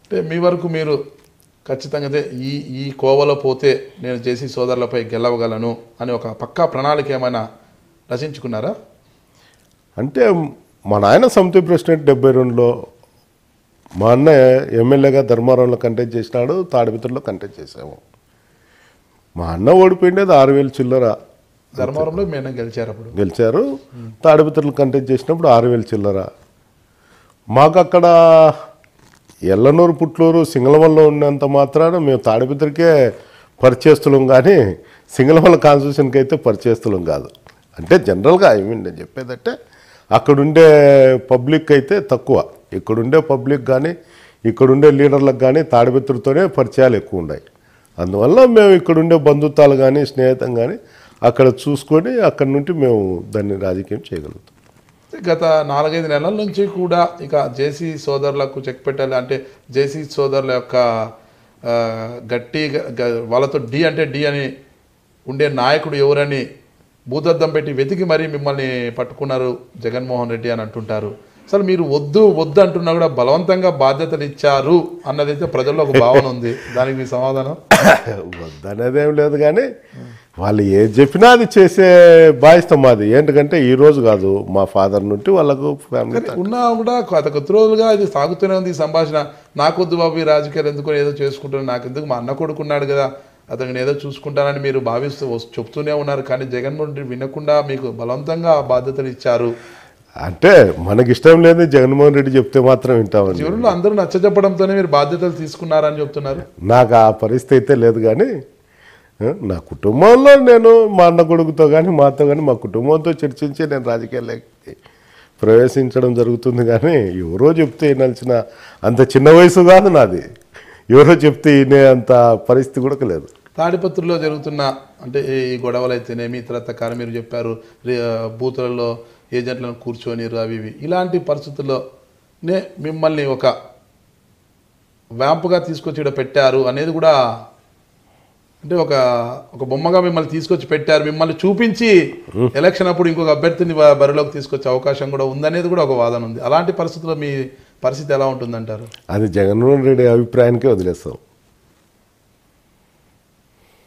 అంటే మీ వరకు మీరు ఖచ్చితంగా ఈ కోవలో పోతే నేను జేసీ సోదరులపై గెలవగలను అని ఒక పక్కా ప్రణాళిక ఏమైనా రచించుకున్నారా? అంటే మా నాయన సమితి ప్రెసిడెంట్ 72లో, మా అన్న ఎమ్మెల్యేగా ధర్మారంలో కంటెస్ట్ చేసినాడు, తాడిపత్రిలో కంటెస్ట్ చేసాము. మా అన్న ఓడిపోయిండేది 6,000 చిల్లర. ధర్మవరంలో మేము గెలిచారు. తాడిపత్రిలో కంటెస్ట్ చేసినప్పుడు 6,000 చిల్లర. మాకు అక్కడ ఎల్లనూరు, పుట్లూరు, సింగళమల్లో ఉన్నంత మాత్రాన మేము తాడిపత్రికే పరిచేస్తులం, కానీ సింగళమల్ల కాన్స్టిట్యూషన్కి అయితే పరిచేస్తులం కాదు. అంటే జనరల్గా నేను చెప్పేదంటే అక్కడుండే పబ్లిక్ అయితే తక్కువ, ఇక్కడుండే పబ్లిక్ కానీ ఇక్కడుండే లీడర్లకు కానీ తాడిపత్రితోనే పరిచయాలు ఎక్కువ ఉన్నాయి. అందువల్ల మేము ఇక్కడుండే బంధుత్వాలు కానీ స్నేహితం కానీ అక్కడ చూసుకొని అక్కడి నుండి మేము దాన్ని రాజకీయం చేయగలుగుతాం. గత 4-5 నెలల నుంచి కూడా ఇక జేసీ సోదరులకు చెక్ పెట్టాలి అంటే జేసీ సోదరుల యొక్క గట్టి వాళ్ళతో డి అంటే డి అని ఉండే నాయకుడు ఎవరని భూతద్దం పెట్టి వెతికి మరీ మిమ్మల్ని పట్టుకున్నారు జగన్మోహన్ రెడ్డి అని అంటుంటారు. అసలు మీరు వద్దు వద్దు అంటున్నా కూడా బలవంతంగా బాధ్యతలు ఇచ్చారు అన్నదైతే ప్రజల్లో ఒక భావన ఉంది. దానికి మీ సమాధానం? వద్దనేదేం లేదు, కానీ వాళ్ళు ఏది చెప్పినా అది చేసే బాధ్యత మాది. ఏంటంటే ఈ రోజు కాదు, మా ఫాదర్ నుండి వాళ్ళకు ఫ్యామిలీ ఉన్నా కూడా గత కొద్ది రోజులుగా ఇది సాగుతూనే ఉంది ఈ సంభాషణ. నాకొద్దు బాబు ఈ రాజకీయాలు ఎందుకు, ఏదో చేసుకుంటున్నాను, నాకెందుకు, మా అన్న కొడుకున్నాడు కదా అతను ఏదో చూసుకుంటానని మీరు భావిస్తూ చెప్తూనే ఉన్నారు. కానీ జగన్మోహన్ రెడ్డి వినకుండా మీకు బలవంతంగా బాధ్యతలు ఇచ్చారు. అంటే మనకి ఇష్టం లేదు, జగన్మోహన్ రెడ్డి చెప్తే మాత్రం వింటామని. చివరిలో అందరూ నచ్చజెప్పడంతోనే మీరు బాధ్యతలు తీసుకున్నారని చెప్తున్నారు. నాకు ఆ పరిస్థితి అయితే లేదు, కానీ నా కుటుంబంలో నేను మా అన్న కొడుకుతో కానీ మాతో కానీ మా కుటుంబంతో చర్చించి నేను రాజకీయాల్లోకి ప్రవేశించడం జరుగుతుంది. కానీ ఎవరో చెప్తే వినాల్సిన అంత చిన్న వయసు కాదు నాది, ఎవరో చెప్తే వినే అంత పరిస్థితి కూడా లేదు. తాడిపత్రిలో జరుగుతున్న అంటే ఈ గొడవలు అయితేనేమి తర్వాత కానీ మీరు చెప్పారు బూతులలో ఏజెంట్లను కూర్చొనిరు అవి ఇవి, ఇలాంటి పరిస్థితుల్లోనే మిమ్మల్ని ఒక వ్యాంపుగా తీసుకొచ్చి ఇక్కడ పెట్టారు అనేది కూడా, అంటే ఒక బొమ్మగా మిమ్మల్ని తీసుకొచ్చి పెట్టారు, మిమ్మల్ని చూపించి ఎలక్షన్ అప్పుడు ఇంకొక అభ్యర్థిని బరిలోకి తీసుకొచ్చే అవకాశం కూడా ఉందనేది కూడా ఒక వాదన ఉంది. అలాంటి పరిస్థితుల్లో మీ పరిస్థితి ఎలా ఉంటుందంటారు? అది జగన్మోహన్ రెడ్డి అభిప్రాయానికే వదిలేస్తాం.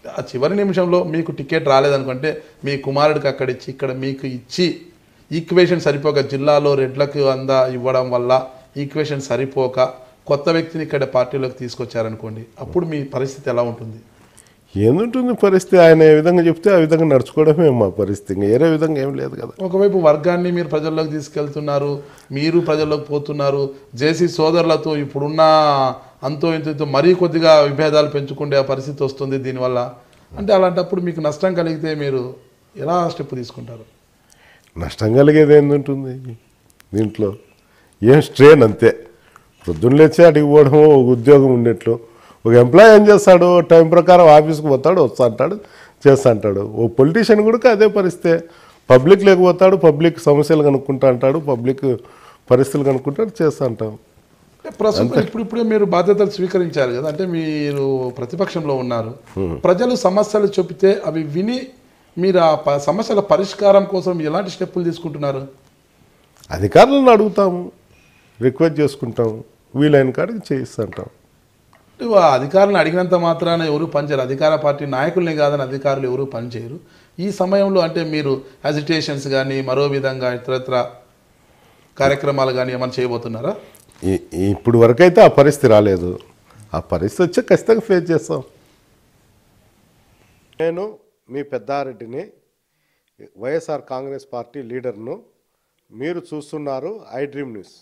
ఆ చివరి నిమిషంలో మీకు టికెట్ రాలేదనుకుంటే మీ కుమారుడికి అక్కడ ఇచ్చి ఇక్కడ మీకు ఇచ్చి ఈక్వేషన్ సరిపోక జిల్లాలో రెడ్లకు ఇవ్వడం వల్ల ఈక్వేషన్ సరిపోక కొత్త వ్యక్తిని ఇక్కడ పార్టీలోకి తీసుకొచ్చారనుకోండి, అప్పుడు మీ పరిస్థితి ఎలా ఉంటుంది? ఏముంటుంది పరిస్థితి? ఆయన ఏ విధంగా చెప్తే ఆ విధంగా నడుచుకోవడమే మా పరిస్థితి, వేరే విధంగా ఏం లేదు కదా. ఒకవైపు వర్గాన్ని మీరు ప్రజల్లోకి తీసుకెళ్తున్నారు, మీరు ప్రజల్లోకి పోతున్నారు, జేసీ సోదరులతో ఇప్పుడున్న అంతో ఇంతో మరీ కొద్దిగా విభేదాలు పెంచుకునే పరిస్థితి వస్తుంది దీనివల్ల. అంటే అలాంటప్పుడు మీకు నష్టం కలిగితే మీరు ఎలా స్టెప్ తీసుకుంటారు? నష్టం కలిగేది ఏంటుంటుంది దీంట్లో? ఏం స్ట్రెయిన్ అంతే. పొద్దున్న లేచి అడిగిపోవడము, ఉద్యోగం ఉండేట్లు. ఒక ఎంప్లాయీ ఏం చేస్తాడు, టైం ప్రకారం ఆఫీస్కి పోతాడు, వస్తా అంటాడు, చేస్తా అంటాడు. ఓ పొలిటీషియన్ కూడా అదే పరిస్థితే. పబ్లిక్ లేకపోతాడు, పబ్లిక్ సమస్యలు కనుక్కుంటా అంటాడు, పబ్లిక్ పరిస్థితులు కనుక్కుంటాడు, చేస్తా అంటాం. ప్రస్తుతం ఇప్పుడే మీరు బాధ్యతలు స్వీకరించారు కదా, అంటే మీరు ప్రతిపక్షంలో ఉన్నారు. ప్రజలు సమస్యలు చెబితే అవి విని మీరు ఆ సమస్యల పరిష్కారం కోసం ఎలాంటి స్టెప్పులు తీసుకుంటున్నారు? అధికారులను అడుగుతాము, రిక్వెస్ట్ చేసుకుంటాము, వీలైన కాడికి చేయిస్తుంటాం. అధికారులను అడిగినంత మాత్రాన ఎవరు పనిచేయరు, అధికార పార్టీ నాయకుల్ని కాదని అధికారులు ఎవరు పనిచేయరు. ఈ సమయంలో అంటే మీరు అజిటేషన్స్ కానీ మరో విధంగా ఇతరత్ర కార్యక్రమాలు కానీ ఏమైనా చేయబోతున్నారా? ఇప్పుడు వరకైతే ఆ పరిస్థితి రాలేదు. ఆ పరిస్థితి వచ్చి ఖచ్చితంగా ఫేస్ చేస్తాం. నేను మీ పెద్దారెడ్డిని, వైఎస్ఆర్ కాంగ్రెస్ పార్టీ లీడర్ను. మీరు చూస్తున్నారు ఐ డ్రీమ్ న్యూస్.